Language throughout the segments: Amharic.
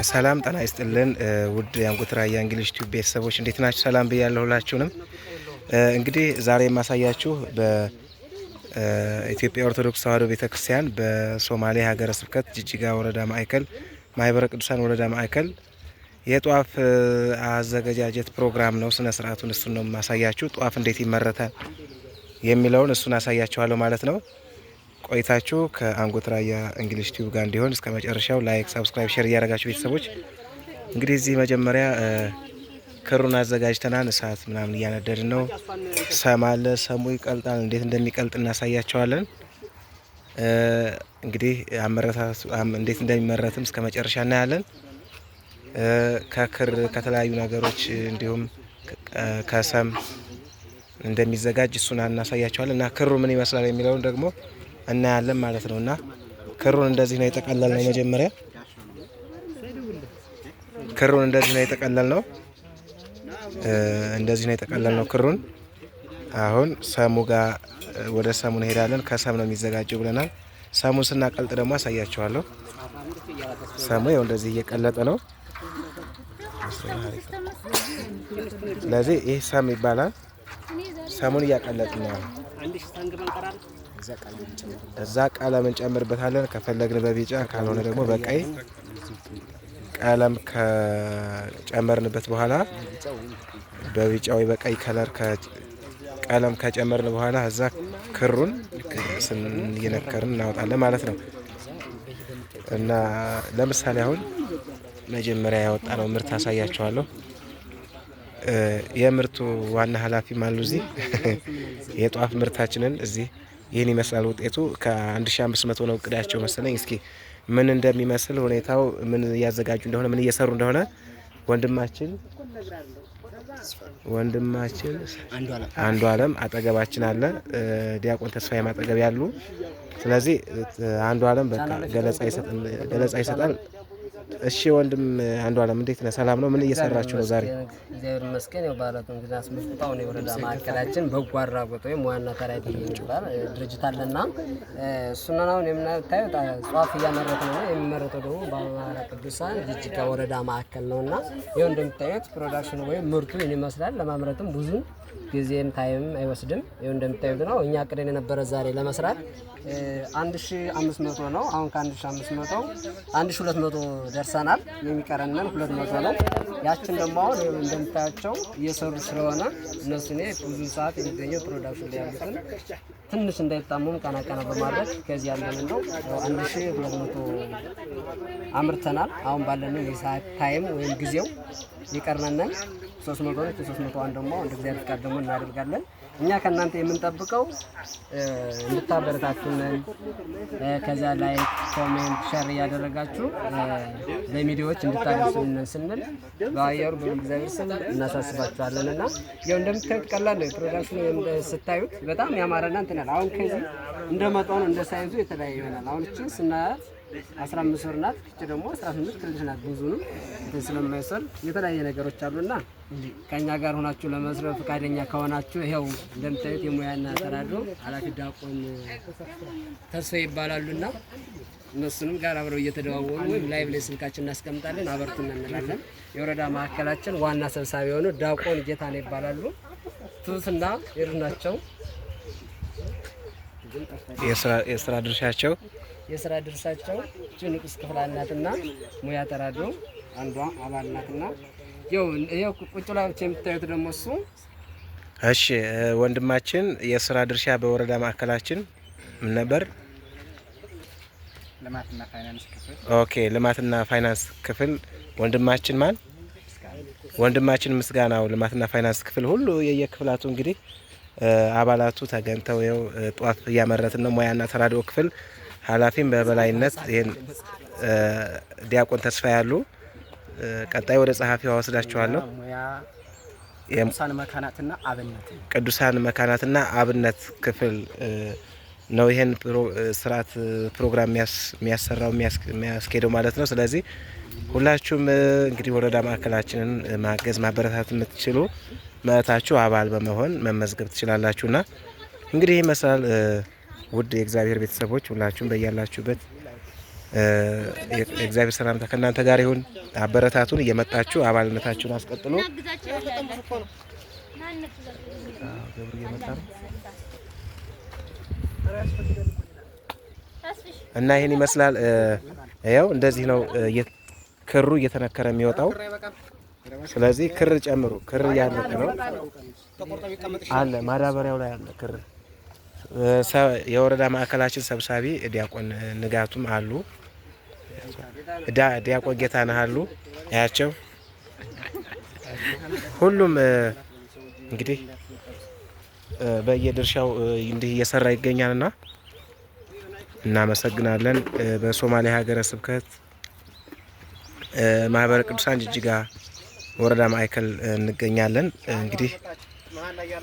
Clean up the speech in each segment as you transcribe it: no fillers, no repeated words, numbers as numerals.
ሰላም ጤና ይስጥልን ውድ የአንጎት ራያ እንግሊሽ ቲዩብ ቤተሰቦች እንዴት ናችሁ? ሰላም ብያለሁ ሁላችሁንም። እንግዲህ ዛሬ የማሳያችሁ በኢትዮጵያ ኦርቶዶክስ ተዋሕዶ ቤተክርስቲያን በሶማሌ ሀገረ ስብከት ጅጅጋ ወረዳ ማዕከል ማህበረ ቅዱሳን ወረዳ ማዕከል የጧፍ አዘገጃጀት ፕሮግራም ነው። ስነ ስርዓቱን እሱን ነው የማሳያችሁ። ጧፍ እንዴት ይመረታል የሚለውን እሱን አሳያችኋለሁ ማለት ነው። ቆይታችሁ ከአንጎት ራያ እንግሊሽ ቲዩብ ጋር እንዲሆን እስከ መጨረሻው ላይክ፣ ሰብስክራይብ፣ ሼር እያደረጋችሁ ቤተሰቦች እንግዲህ እዚህ መጀመሪያ ክሩን አዘጋጅተናል። እሳት ምናምን እያነደድን ነው። ሰም አለ። ሰሙ ይቀልጣል። እንዴት እንደሚቀልጥ እናሳያቸዋለን። እንግዲህ አመረታቱ እንዴት እንደሚመረትም እስከ መጨረሻ እናያለን። ከክር ከተለያዩ ነገሮች እንዲሁም ከሰም እንደሚዘጋጅ እሱን እናሳያቸዋለን እና ክሩ ምን ይመስላል የሚለውን ደግሞ እናያለን ማለት ነው። እና ክሩን እንደዚህ ነው የጠቀለልነው። መጀመሪያ ክሩን እንደዚህ ነው የጠቀለልነው። እንደዚህ ነው የጠቀለልነው ክሩን። አሁን ሰሙ ጋር ወደ ሰሙ እንሄዳለን። ከሰም ነው የሚዘጋጀው ብለናል። ሰሙን ስናቀልጥ ደግሞ አሳያቸዋለሁ። ሰሙ ያው እንደዚህ እየቀለጠ ነው። ስለዚህ ይህ ሰም ይባላል። ሰሙን እያቀለጥን ነው። እዛ ቀለም እንጨምርበታለን። ከፈለግን በቢጫ ካልሆነ ደግሞ በቀይ ቀለም ከጨመርንበት በኋላ በቢጫ ወይ በቀይ ከለር ቀለም ከጨመርን በኋላ እዛ ክሩን እየነከርን እናወጣለን ማለት ነው። እና ለምሳሌ አሁን መጀመሪያ ያወጣነው ምርት አሳያቸዋለሁ። የምርቱ ዋና ኃላፊም አሉ እዚህ። የጧፍ ምርታችንን እዚህ ይህን ይመስላል ውጤቱ። ከ1500 ነው እቅዳቸው መሰለኝ። እስኪ ምን እንደሚመስል ሁኔታው ምን እያዘጋጁ እንደሆነ ምን እየሰሩ እንደሆነ ወንድማችን አንዱ አለም አጠገባችን አለ። ዲያቆን ተስፋዬ ማጠገብ ያሉ። ስለዚህ አንዱ አለም በቃ ገለጻ ይሰጣል። እሺ ወንድም አንዱ አለም እንዴት ነህ? ሰላም ነው? ምን እየሰራችሁ ነው ዛሬ? እግዚአብሔር ይመስገን። ያው ባላቱ እንግዲህ አስመጥጣው ነው ወረዳ ማዕከላችን በጎ አድራጎት ወይም ዋና ተራይ የሚባል ድርጅት አለና እሱና አሁን የምናየው ጧፍ እያመረተ ነው። የሚመረተው ደግሞ በአማራ ቅዱሳን ጅጅጋ ወረዳ ማዕከል ነውና ይሄው እንደምታዩት ፕሮዳክሽኑ ወይም ምርቱ ይመስላል። ለማምረትም ብዙ ጊዜም ታይም አይወስድም። ይሄው እንደምታዩት ነው። እኛ አቅደን የነበረ ዛሬ ለመስራት 1500 ነው። አሁን ከ1500 1200 ደርሰናል። የሚቀረንን 200 ነው። ያችን ደግሞ አሁን እንደምታያቸው እየሰሩ ስለሆነ እነሱ ብዙ ሰዓት የሚገኘው ፕሮዳክሽን ላይ ያሉትን ትንሽ እንዳይጣሙም ቀና በማድረግ ከዚህ ያለን ነው 1200 አምርተናል። አሁን ባለን የሰዓት ታይም ወይም ጊዜው የቀረነን 300 ነው። 300 ደግሞ እንደ እግዚአብሔር ፍቃድ ደግሞ እናደርጋለን። እኛ ከእናንተ የምንጠብቀው እንድታበረታቱን ከዛ ላይ ኮሜንት ሸር እያደረጋችሁ ለሚዲያዎች እንድታደርሱልን ስንል በአየሩ በእግዚአብሔር ስም እናሳስባችኋለን። እና ያው እንደምታዩት ቀላል ነው ፕሮዳክሽኑ። ስታዩት በጣም ያማረና እንትን ያለ አሁን ከዚህ እንደ መጠኑ እንደ ሳይዙ የተለያየ ይሆናል። አሁን እቺ ስናያት 15 ብር ናት። እቺ ደግሞ 18 ትንሽ ናት። ብዙንም እንትን ስለማይሰል የተለያየ ነገሮች አሉና ከኛ ጋር ሆናችሁ ለመስራት ፈቃደኛ ከሆናችሁ ይሄው እንደምታዩት የሙያና ተራድኦ ኃላፊ ዲያቆን ተስፋ ይባላሉና እነሱንም ጋር አብረው እየተደዋወሉ ወይም ላይቭ ላይ ስልካችን እናስቀምጣለን። አበርቱን እንላለን። የወረዳ ማዕከላችን ዋና ሰብሳቢ የሆኑ ዲያቆን ጌታነህ ይባላሉ። ትሁትና ይርናቸው የስራ ድርሻቸው ንቁስ ክፍል ናትና ሙያ ተራድኦ አንዷ አባል ናትና ይኸው ቁጭ ላይ የምታዩት ደግሞ እሱ። እሺ ወንድማችን የስራ ድርሻ በወረዳ ማዕከላችን ምን ነበር? ልማትና ፋይናንስ ክፍል። ኦኬ ልማትና ፋይናንስ ክፍል ወንድማችን ማን? ወንድማችን ምስጋናው ልማትና ፋይናንስ ክፍል ሁሉ የየክፍላቱ እንግዲህ አባላቱ ተገኝተው ይኸው ጧፍ እያመረትን ነው። ሙያና ተራድኦ ክፍል ኃላፊም በበላይነት ይሄን ዲያቆን ተስፋ ያሉ። ቀጣይ ወደ ጸሐፊው ወስዳችኋለሁ። ቅዱሳን መካናትና አብነት ክፍል ነው ይሄን ስርዓት ፕሮግራም የሚያሰራው የሚያስኬደው ማለት ነው። ስለዚህ ሁላችሁም እንግዲህ ወረዳ ማዕከላችንን ማገዝ ማበረታታት የምትችሉ መታችሁ አባል በመሆን መመዝገብ ትችላላችሁና እንግዲህ ይመስላል። ውድ የእግዚአብሔር ቤተሰቦች ሁላችሁም በያላችሁበት የእግዚአብሔር ሰላምታ ከእናንተ ጋር ይሁን። አበረታቱን። እየመጣችሁ አባልነታችሁን አስቀጥሉ። ገብሩ እየመጣ ነው እና ይህን ይመስላል። ያው እንደዚህ ነው ክሩ እየተነከረ የሚወጣው። ስለዚህ ክር ጨምሩ። ክር ያለቀ ነው አለ ማዳበሪያው ላይ አለ ክር። የወረዳ ማዕከላችን ሰብሳቢ ዲያቆን ንጋቱም አሉ፣ ዲያቆን ጌታነህ አሉ። ያቸው ሁሉም እንግዲህ በየድርሻው እንዲህ እየሰራ ይገኛልና እናመሰግናለን። በሶማሌ ሀገረ ስብከት ማህበረ ቅዱሳን ጅጅጋ ወረዳ ማዕከል እንገኛለን። እንግዲህ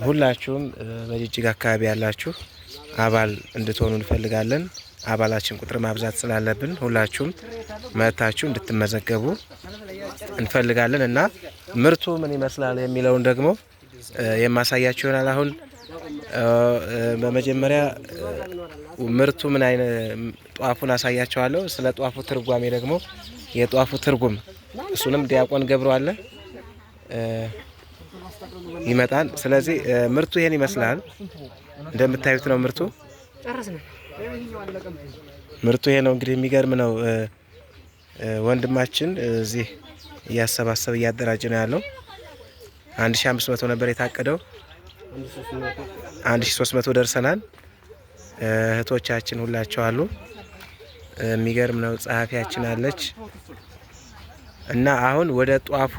ሁላችሁም በጅጅጋ አካባቢ ያላችሁ አባል እንድትሆኑ እንፈልጋለን። አባላችን ቁጥር ማብዛት ስላለብን ሁላችሁም መጥታችሁ እንድትመዘገቡ እንፈልጋለን እና ምርቱ ምን ይመስላል የሚለውን ደግሞ የማሳያችሁ ይሆናል። አሁን በመጀመሪያ ምርቱ ምን አይነት ጧፉን አሳያችኋለሁ። ስለ ጧፉ ትርጓሜ ደግሞ የጧፉ ትርጉም እሱንም ዲያቆን ገብሩ አለ ይመጣል። ስለዚህ ምርቱ ይሄን ይመስላል። እንደምታዩት ነው ምርቱ ይሄ ነው። እንግዲህ የሚገርም ነው። ወንድማችን እዚህ እያሰባሰበ እያደራጀ ነው ያለው። 1500 ነበር የታቀደው፣ 1300 ደርሰናል። እህቶቻችን ሁላቸው አሉ። የሚገርም ነው። ጸሐፊያችን አለች እና አሁን ወደ ጧፉ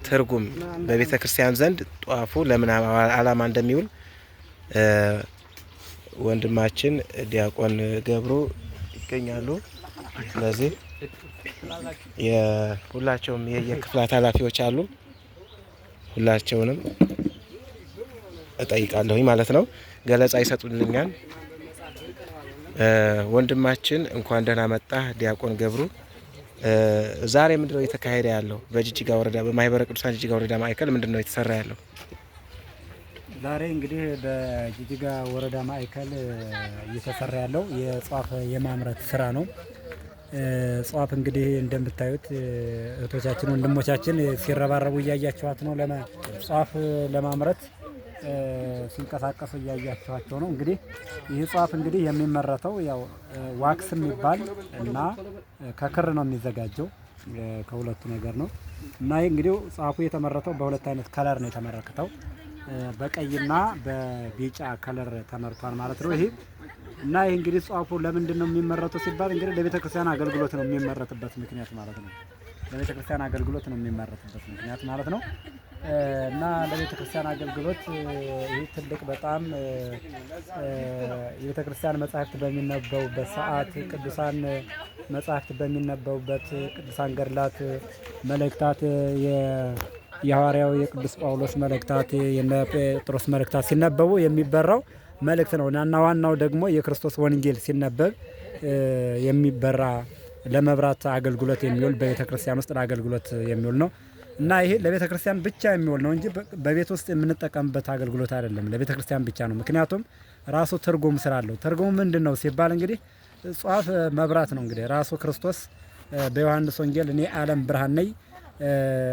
ትርጉም በቤተ ክርስቲያን ዘንድ ጧፉ ለምን ዓላማ እንደሚውል ወንድማችን ዲያቆን ገብሩ ይገኛሉ። ስለዚህ ሁላቸውም የክፍላት ኃላፊዎች አሉ። ሁላቸውንም እጠይቃለሁኝ ማለት ነው። ገለጻ ይሰጡልኛል። ወንድማችን እንኳን ደህና መጣህ ዲያቆን ገብሩ። ዛሬ ምንድነው እየተካሄደ ያለው? በጅጅጋ ወረዳ በማህበረ ቅዱሳን ጅጅጋ ወረዳ ማዕከል ምንድነው የተሰራ ያለው? ዛሬ እንግዲህ በጅጅጋ ወረዳ ማዕከል እየተሰራ ያለው የጧፍ የማምረት ስራ ነው። ጧፍ እንግዲህ እንደምታዩት እህቶቻችን ወንድሞቻችን ሲረባረቡ እያያቸዋት ነው። ጧፍ ለማምረት ሲንቀሳቀሱ እያያቸዋቸው ነው። እንግዲህ ይህ ጧፍ እንግዲህ የሚመረተው ያው ዋክስ የሚባል እና ከክር ነው የሚዘጋጀው፣ ከሁለቱ ነገር ነው እና ይህ እንግዲህ ጧፉ የተመረተው በሁለት አይነት ከለር ነው የተመረተው። በቀይና በቢጫ ከለር ተመርቷል ማለት ነው ይሄ እና ይህ እንግዲህ ጧፉ ለምንድን ነው የሚመረተው ሲባል እንግዲህ ለቤተ ክርስቲያን አገልግሎት ነው የሚመረትበት ምክንያት ማለት ነው። ለቤተ ክርስቲያን አገልግሎት ነው የሚመረትበት ምክንያት ማለት ነው እና ለቤተ ክርስቲያን አገልግሎት ይህ ትልቅ በጣም የቤተ ክርስቲያን መጻሕፍት በሚነበቡበት ሰዓት፣ ቅዱሳን መጻሕፍት በሚነበቡበት፣ ቅዱሳን ገድላት፣ መልእክታት የሐዋርያው የቅዱስ ጳውሎስ መልእክታት የነ ጴጥሮስ መልእክታት ሲነበቡ የሚበራው መልእክት ነው እና ዋናው ደግሞ የክርስቶስ ወንጌል ሲነበብ የሚበራ ለመብራት አገልግሎት የሚውል በቤተ ክርስቲያን ውስጥ ለአገልግሎት የሚውል ነው እና ይሄ ለቤተ ክርስቲያን ብቻ የሚውል ነው እንጂ በቤት ውስጥ የምንጠቀምበት አገልግሎት አይደለም። ለቤተ ክርስቲያን ብቻ ነው። ምክንያቱም ራሱ ትርጉም ስላለው። ትርጉሙ ምንድን ነው ሲባል እንግዲህ ጧፍ መብራት ነው። እንግዲህ ራሱ ክርስቶስ በዮሐንስ ወንጌል እኔ ዓለም ብርሃን ነኝ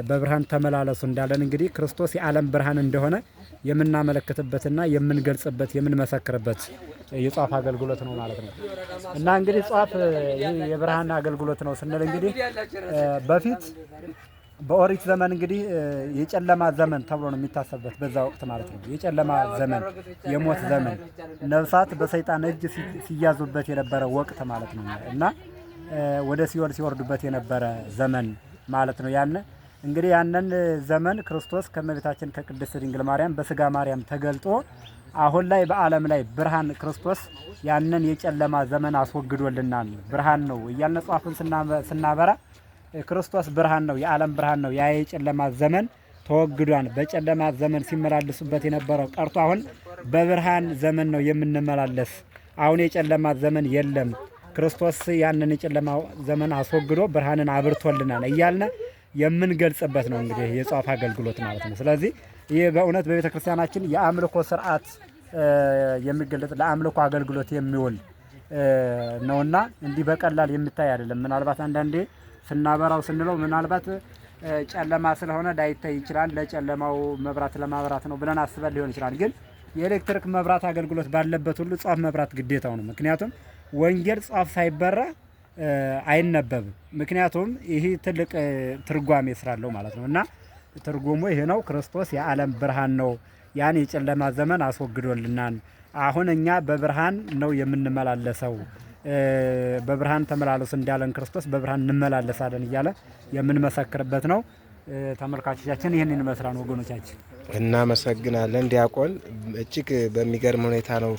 በብርሃን ተመላለሱ እንዳለን እንግዲህ ክርስቶስ የዓለም ብርሃን እንደሆነ የምናመለክትበትና የምንገልጽበት የምንመሰክርበት የጧፍ አገልግሎት ነው ማለት ነው እና እንግዲህ ጧፍ የብርሃን አገልግሎት ነው ስንል እንግዲህ በፊት በኦሪት ዘመን እንግዲህ የጨለማ ዘመን ተብሎ ነው የሚታሰብበት በዛ ወቅት ማለት ነው። የጨለማ ዘመን፣ የሞት ዘመን፣ ነፍሳት በሰይጣን እጅ ሲያዙበት የነበረ ወቅት ማለት ነው እና ወደ ሲኦል ሲወርዱበት የነበረ ዘመን ማለት ነው። እንግዲህ ያንን ዘመን ክርስቶስ ከእመቤታችን ከቅድስት ድንግል ማርያም በስጋ ማርያም ተገልጦ አሁን ላይ በዓለም ላይ ብርሃን ክርስቶስ ያንን የጨለማ ዘመን አስወግዶልናል። ብርሃን ነው እያልን ጧፉን ስናበራ ክርስቶስ ብርሃን ነው፣ የዓለም ብርሃን ነው። ያ የጨለማ ዘመን ተወግዷል። በጨለማ ዘመን ሲመላለሱበት የነበረው ቀርቶ አሁን በብርሃን ዘመን ነው የምንመላለስ። አሁን የጨለማ ዘመን የለም። ክርስቶስ ያንን የጨለማ ዘመን አስወግዶ ብርሃንን አብርቶልናል እያልን የምንገልጽበት ነው እንግዲህ የጧፍ አገልግሎት ማለት ነው። ስለዚህ ይህ በእውነት በቤተ ክርስቲያናችን የአምልኮ ስርዓት የሚገለጥ ለአምልኮ አገልግሎት የሚውል ነውና እንዲህ በቀላል የሚታይ አይደለም። ምናልባት አንዳንዴ ስናበራው ስንለው ምናልባት ጨለማ ስለሆነ ላይታይ ይችላል። ለጨለማው መብራት ለማብራት ነው ብለን አስበን ሊሆን ይችላል። ግን የኤሌክትሪክ መብራት አገልግሎት ባለበት ሁሉ ጧፍ መብራት ግዴታው ነው። ምክንያቱም ወንጌል ጧፍ ሳይበራ አይነበብም። ምክንያቱም ይህ ትልቅ ትርጓሜ ስላለው ማለት ነው። እና ትርጉሙ ይሄ ነው። ክርስቶስ የዓለም ብርሃን ነው። ያን የጨለማ ዘመን አስወግዶልናል። አሁን እኛ በብርሃን ነው የምንመላለሰው። በብርሃን ተመላለሱ እንዳለን ክርስቶስ በብርሃን እንመላለሳለን እያለ የምንመሰክርበት ነው። ተመልካቾቻችን ይህንን ይመስላል ወገኖቻችን። እናመሰግናለን ዲያቆን። እጅግ በሚገርም ሁኔታ ነው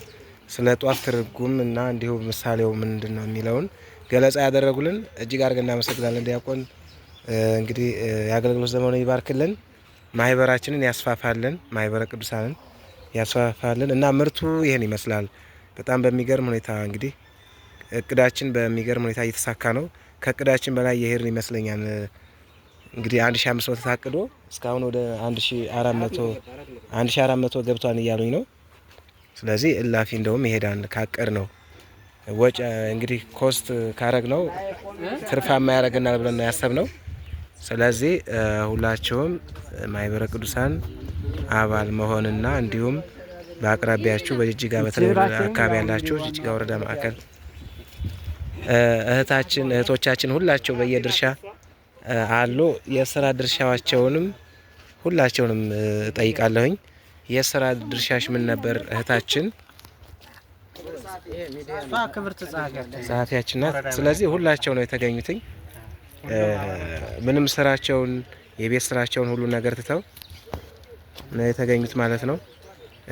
ስለ ጧፍ ትርጉም እና እንዲሁም ምሳሌው ምንድን ነው የሚለውን ገለጻ ያደረጉልን። እጅግ አድርገን እናመሰግናለን ዲያቆን። እንግዲህ የአገልግሎት ዘመኑ ይባርክልን፣ ማህበራችንን ያስፋፋልን፣ ማህበረ ቅዱሳንን ያስፋፋልን እና ምርቱ ይህን ይመስላል። በጣም በሚገርም ሁኔታ እንግዲህ እቅዳችን በሚገርም ሁኔታ እየተሳካ ነው። ከእቅዳችን በላይ የሄድን ይመስለኛል። እንግዲህ 1500 ታቅዶ እስካሁን ወደ 1400 ገብቷን እያሉኝ ነው። ስለዚህ እላፊ እንደውም ይሄዳል ካቀር ነው ወጭ እንግዲህ ኮስት ካረግ ነው ትርፋማ ያደርገናል ብለን ያሰብነው። ስለዚህ ሁላችሁም ማህበረ ቅዱሳን አባል መሆንና እንዲሁም በአቅራቢያችሁ በጅጅጋ በተለይ አካባቢ ያላችሁ ጅጅጋ ወረዳ ማዕከል እህቶቻችን ሁላቸው በየድርሻ አሉ። የስራ ድርሻቸውንም ሁላቸውንም ጠይቃለሁኝ። የስራ ድርሻሽ ምን ነበር እህታችን? ጸሐፊያችን ናት። ስለዚህ ሁላቸው ነው የተገኙትኝ። ምንም ስራቸውን የቤት ስራቸውን ሁሉ ነገር ትተው ነው የተገኙት ማለት ነው።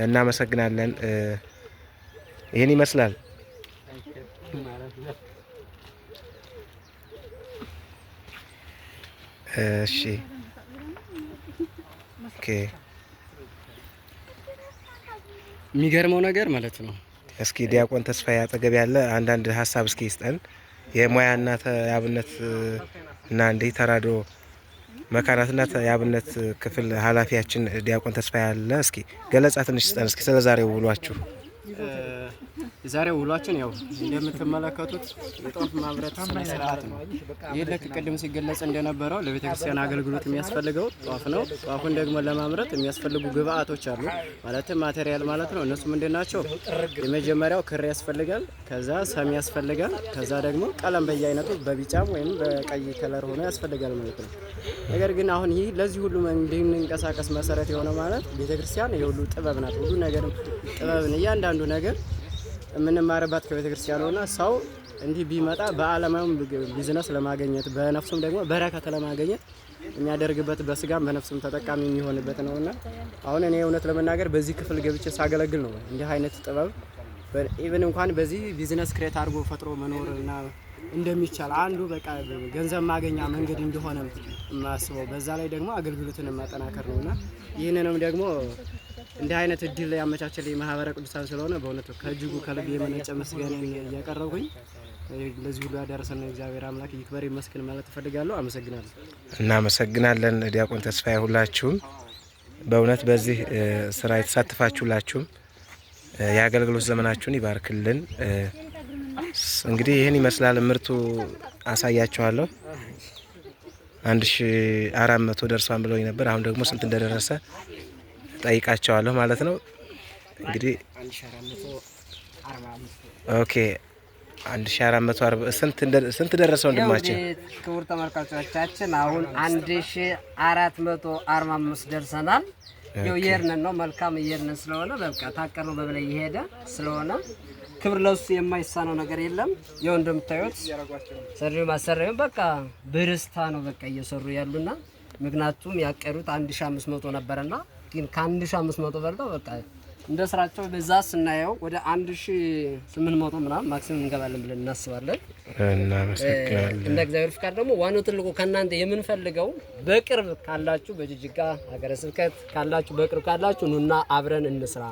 እናመሰግናለን። ይህን ይመስላል። እሺ ኦኬ። የሚገርመው ነገር ማለት ነው። እስኪ ዲያቆን ተስፋዬ አጠገብ ያለ አንዳንድ ሀሳብ እስኪ ይስጠን። የሙያና የአብነት እና እንዲህ ተራድኦ መካናትና የአብነት ክፍል ኃላፊያችን ዲያቆን ተስፋዬ ያለ እስኪ ገለጻ ትንሽ ይስጠን እስኪ ስለ ዛሬው ውሏችሁ። የዛሬው ውሏችን ያው እንደምትመለከቱት የጧፍ ማምረት ስነ ስርዓት ነው። ይህ ልክ ቅድም ሲገለጽ እንደነበረው ለቤተ ክርስቲያን አገልግሎት የሚያስፈልገው ጧፍ ነው። ጧፉን ደግሞ ለማምረት የሚያስፈልጉ ግብአቶች አሉ፣ ማለትም ማቴሪያል ማለት ነው። እነሱ ምንድን ናቸው? የመጀመሪያው ክር ያስፈልጋል፣ ከዛ ሰም ያስፈልጋል፣ ከዛ ደግሞ ቀለም በየአይነቱ በቢጫም ወይም በቀይ ከለር ሆኖ ያስፈልጋል ማለት ነው። ነገር ግን አሁን ይህ ለዚህ ሁሉ እንድንንቀሳቀስ መሰረት የሆነ ማለት ቤተ ክርስቲያን የሁሉ ጥበብ ናት። ሁሉ ነገር ጥበብን እያንዳንዱ ነገር የምንማርባት ከቤተ ክርስቲያን ሆና ሰው እንዲህ ቢመጣ በዓለማዊም ቢዝነስ ለማግኘት በነፍሱም ደግሞ በረከት ለማግኘት የሚያደርግበት በስጋም በነፍሱም ተጠቃሚ የሚሆንበት ነውና አሁን እኔ እውነት ለመናገር በዚህ ክፍል ገብቼ ሳገለግል ነው እንዲህ አይነት ጥበብ ኢቭን እንኳን በዚህ ቢዝነስ ክሬት አድርጎ ፈጥሮ መኖርና እንደሚቻል አንዱ በቃ ገንዘብ ማገኛ መንገድ እንደሆነ ማስበው፣ በዛ ላይ ደግሞ አገልግሎትን ማጠናከር ነውና ይህንንም ደግሞ እንዲህ አይነት እድል ያመቻቸልኝ ማህበረ ቅዱሳን ስለሆነ በእውነቱ ከእጅጉ ከልብ የመነጨ ምስጋናን እያቀረብኩኝ ለዚህ ሁሉ ያደረሰን እግዚአብሔር አምላክ ይክበር ይመስገን ማለት እፈልጋለሁ። አመሰግናለሁ። እናመሰግናለን ዲያቆን ተስፋዬ። ሁላችሁም በእውነት በዚህ ስራ የተሳተፋችሁላችሁም የአገልግሎት ዘመናችሁን ይባርክልን። እንግዲህ ይህን ይመስላል። ምርቱ አሳያችኋለሁ። 1400 ደርሷን ብለውኝ ነበር። አሁን ደግሞ ስንት እንደደረሰ ጠይቃቸዋለሁ ማለት ነው። እንግዲህ 1445 ኦኬ 1440 ስንት ደረሰ ወንድማችን? ክቡር ተመልካቾቻችን አሁን 1445 ደርሰናል። ያው የርነን ነው መልካም የርነን ስለሆነ በቃ ታቀርነው በበላይ እየሄደ ስለሆነ ክብር ለሱ የማይሳነው ነገር የለም። ያው እንደምታዩት ሰሪው ማሰሪው በቃ በደስታ ነው በቃ እየሰሩ ያሉና ምክንያቱም ያቀሩት 1500 ነበርና ግን ከ1500 በልጠው በቃ እንደ ስራቸው በዛ ስናየው ወደ 1800 ምናምን ማክሲመም እንገባለን ብለን እናስባለን። እናመሰግናለን። እንደ እግዚአብሔር ፍቃድ ደግሞ ዋናው ትልቁ ከናንተ የምንፈልገው በቅርብ ካላችሁ በጅጅጋ ሀገረ ስብከት ካላችሁ በቅርብ ካላችሁ ኑና አብረን እንስራ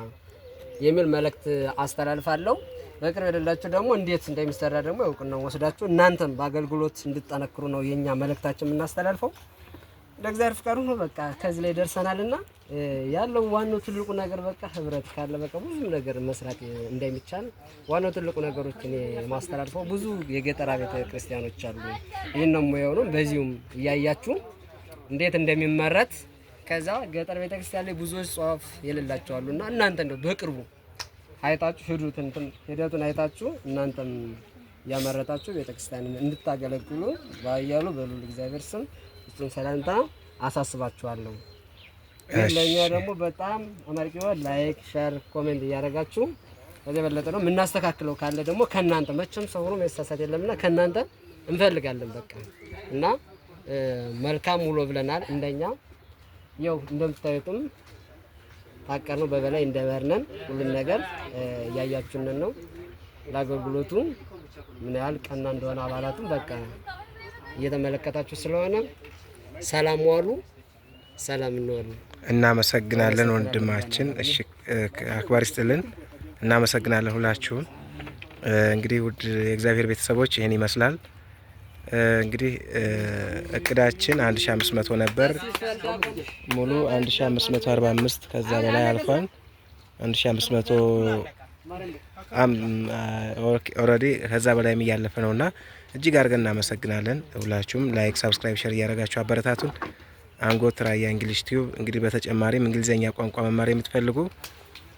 የሚል መልእክት አስተላልፋለሁ። በቅርብ የሌላችሁ ደግሞ እንዴት እንደሚሰራ ደግሞ ያውቁና ወስዳችሁ እናንተም በአገልግሎት እንድትጠነክሩ ነው የኛ መልእክታችን የምናስተላልፈው። ለእግዚአብሔር ፍቃዱ ነው። በቃ ከዚህ ላይ ደርሰናልና ያለው ዋናው ትልቁ ነገር በቃ ህብረት ካለ በቃ ብዙ ነገር መስራት እንደሚቻል ዋናው ትልቁ ነገሮች እኔ ማስተላልፈው ብዙ የገጠር ቤተ ክርስቲያኖች አሉ። ይሄን ነው ሙያው ነው። በዚሁም እያያችሁ እንዴት እንደሚመረት ከዛ ገጠር ቤተ ክርስቲያን ላይ ብዙ ጽዋፍ የሌላቸው አሉና እናንተ እንደው በቅርቡ አይታችሁ ሂደቱን አይታችሁ እናንተም ያመረታችሁ ቤተ ክርስቲያንን እንድታገለግሉ ባያሉ በሉል እግዚአብሔር ስም እሱን ሰላምታ አሳስባችኋለሁ። ለኛ ደግሞ በጣም አማርቂው ላይክ፣ ሼር፣ ኮሜንት እያደረጋችሁ ከዚህ በለጠ ነው የምናስተካክለው ካለ ደግሞ ከናንተ መቼም ሰው ሆኖ መሳሳት የለምና ከናንተ እንፈልጋለን በቃ እና መልካም ውሎ ብለናል። እንደኛ ያው እንደምታዩትም ታቀር ነው በበላይ እንደበርነን ሁሉም ነገር ያያችሁን ነው። ለአገልግሎቱ ምን ያህል ቀና እንደሆነ አባላቱም በቃ እየተመለከታችሁ ስለሆነ ሰላም ዋሉ፣ ሰላም እንዋሉ። እናመሰግናለን ወንድማችን። እሺ አክባሪ ስጥልን። እናመሰግናለን ሁላችሁም። እንግዲህ ውድ የእግዚአብሔር ቤተሰቦች ይህን ይመስላል። እንግዲህ እቅዳችን 1500 ነበር። ሙሉ 1545 ከዛ በላይ አልፏል። 1500 ኦልሬዲ ከዛ በላይም እያለፈ ነውና እጅግ አድርገን እናመሰግናለን። ሁላችሁም ላይክ፣ ሰብስክራይብ፣ ሼር እያደረጋችሁ አበረታቱን። አንጎት ራያ እንግሊሽ ቲዩብ እንግዲህ በተጨማሪም እንግሊዘኛ ቋንቋ መማር የምትፈልጉ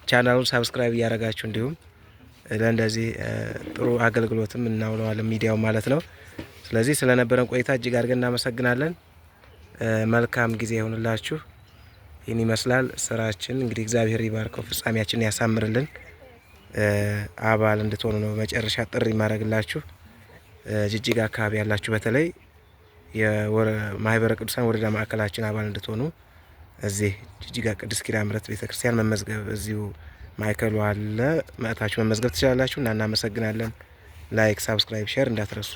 ቻናሉን ሰብስክራይብ እያደረጋችሁ እንዲሁም ለእንደዚህ ጥሩ አገልግሎትም እናውለዋለን ሚዲያው ማለት ነው። ስለዚህ ስለነበረን ቆይታ እጅግ አድርገን እናመሰግናለን። መልካም ጊዜ ይሁንላችሁ። ይህን ይመስላል ስራችን። እንግዲህ እግዚአብሔር ይባርከው፣ ፍጻሜያችንን ያሳምርልን። አባል እንድትሆኑ ነው መጨረሻ ጥሪ ማድረግላችሁ። ጅጅጋ አካባቢ ያላችሁ በተለይ የማህበረ ቅዱሳን ወረዳ ማዕከላችን አባል እንድትሆኑ እዚህ ጅጅጋ ቅድስት ኪዳነ ምሕረት ቤተክርስቲያን መመዝገብ እዚሁ ማዕከሉ አለ። መጥታችሁ መመዝገብ ትችላላችሁ እና እናመሰግናለን። ላይክ፣ ሳብስክራይብ፣ ሼር እንዳትረሱ።